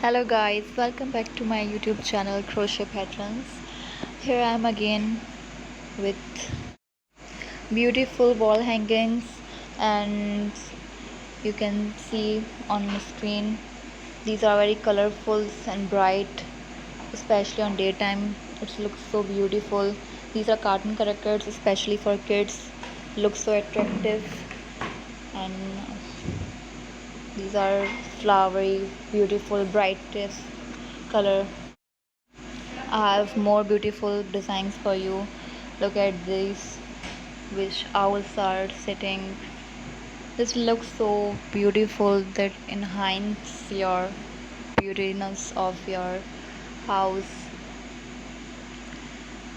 Hello guys, welcome back to my YouTube channel Crochet Patrons. Here I am again with beautiful wall hangings, and you can see on the screen these are very colorful and bright, especially on daytime. It looks so beautiful. These are cartoon characters, especially for kids. Look so attractive, and these are flowery, beautiful, brightest color. I have more beautiful designs for you. Look at this, which owls are sitting. This looks so beautiful that enhances your beautiness of your house.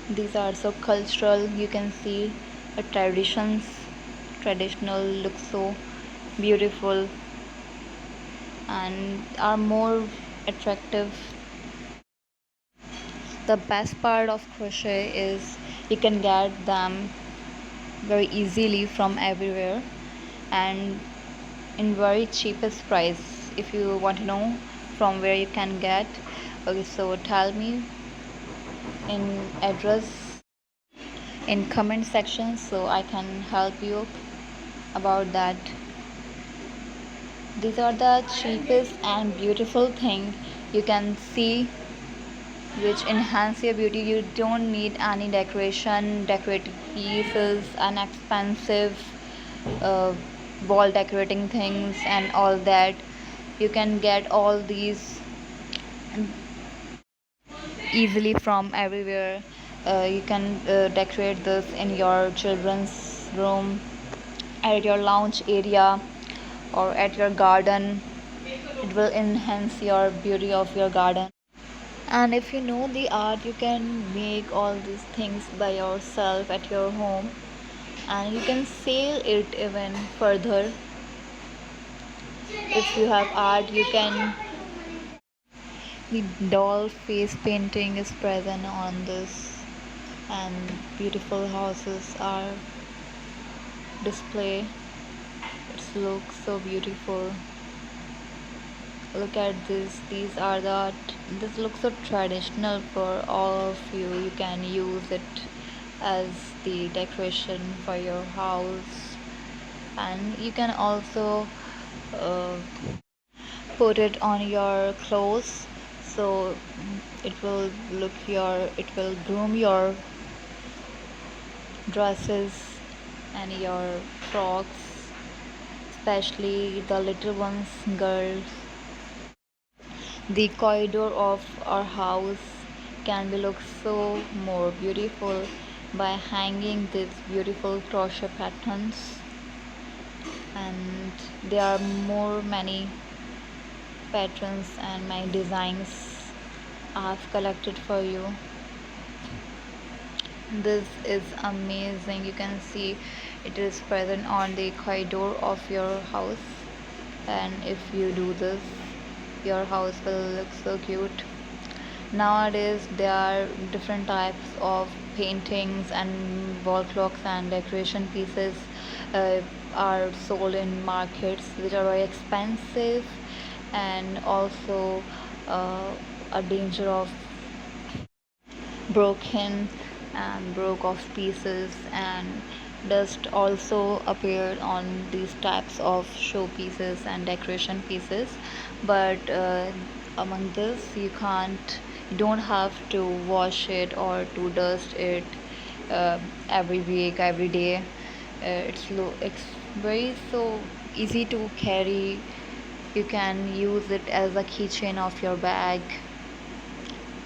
These are so cultural. You can see the traditional look so beautiful and are more attractive. The best part of crochet is you can get them very easily from everywhere and in very cheapest price. If you want to know from where you can get, okay, so tell me in address in comment section so I can help you about that. These are the cheapest and beautiful thing you can see, which enhance your beauty. You don't need any decorative pieces, unexpensive uh, wall decorating things and all that. You can get all these easily from everywhere. You can decorate this in your children's room, at your lounge area, or at your garden. It will enhance your beauty of your garden. And if you know the art, you can make all these things by yourself at your home, and you can sell it even further. If you have art, you can. The doll face painting is present on this, and beautiful houses are displayed. It looks so beautiful. Look at this. This looks so traditional for all of you. You can use it as the decoration for your house, and you can also uh, put it on your clothes, so it will groom your dresses and your frocks, especially the little ones, girls. The corridor of our house can be look so more beautiful by hanging these beautiful crochet patterns, and there are more many patterns and my designs I have collected for you. This is amazing. You can see it is present on the corridor of your house, and if you do this, your house will look so cute. Nowadays there are different types of paintings and wall clocks and decoration pieces uh, are sold in markets, which are very expensive and also a danger of broken and broke off pieces, and dust also appeared on these types of show pieces and decoration pieces. But among this, you don't have to wash it or to dust it every week, every day. It's very so easy to carry. You can use it as a keychain of your bag,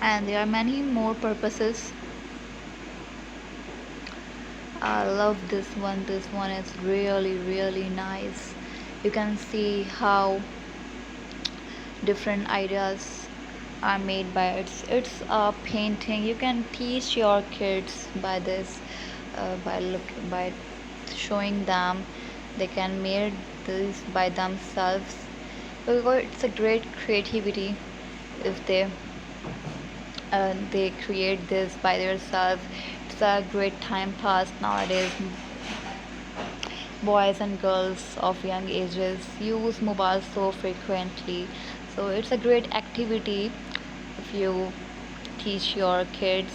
and there are many more purposes. I love this one. This one is really nice. You can see how different ideas are made by it. It's a painting. You can teach your kids by this, by showing them. They can make this by themselves, because it's a great creativity if they create this by themselves. It's a great time pass nowadays. Boys and girls of young ages use mobile so frequently, So it's a great activity if you teach your kids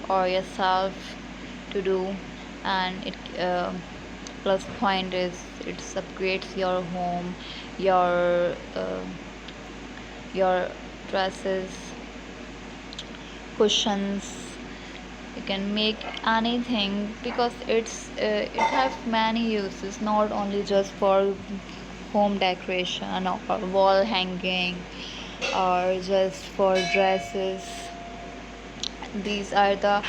or yourself to do. And it plus point is it upgrades your home, your dresses, cushions. You can make anything because it has many uses, not only just for home decoration or wall hanging or just for dresses. These are the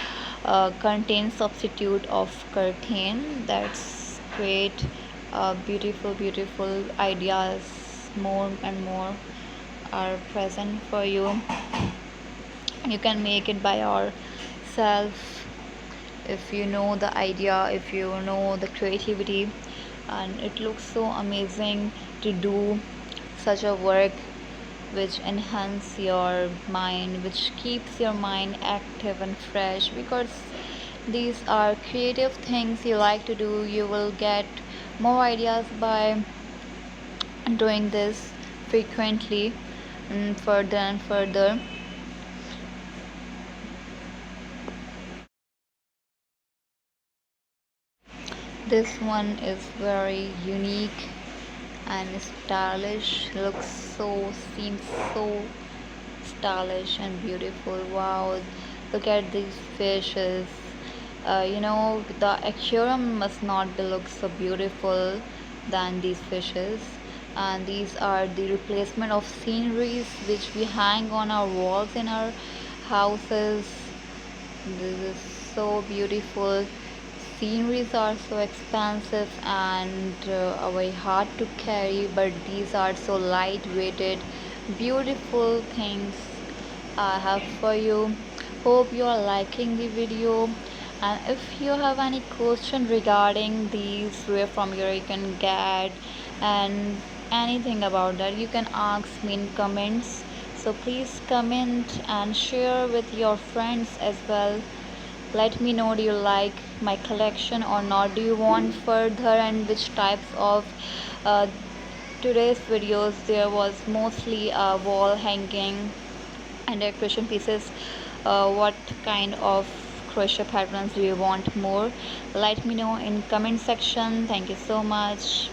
contain substitute of curtain. That's great. Beautiful ideas, more and more are present for you. You can make it by yourself if you know the idea, if you know the creativity, and it looks so amazing to do such a work which enhance your mind, which keeps your mind active and fresh, because these are creative things you like to do. You will get more ideas by doing this frequently and further. This one is very unique and stylish. Looks so, seems so stylish and beautiful. Wow, look at these fishes. The aquarium must not be look so beautiful than these fishes. And these are the replacement of sceneries which we hang on our walls in our houses. This is so beautiful. Sceneries are so expensive and very hard to carry, but these are so light-weighted, beautiful things I have for you. Hope you are liking the video. And if you have any question regarding these, where from here you can get and anything about that, you can ask me in comments. So please comment and share with your friends as well. Let me know, do you like my collection or not? Do you want further, and which types of uh, today's videos? There was mostly wall hanging and decoration pieces. What kind of crochet patterns do you want more? Let me know in comment section. Thank you so much.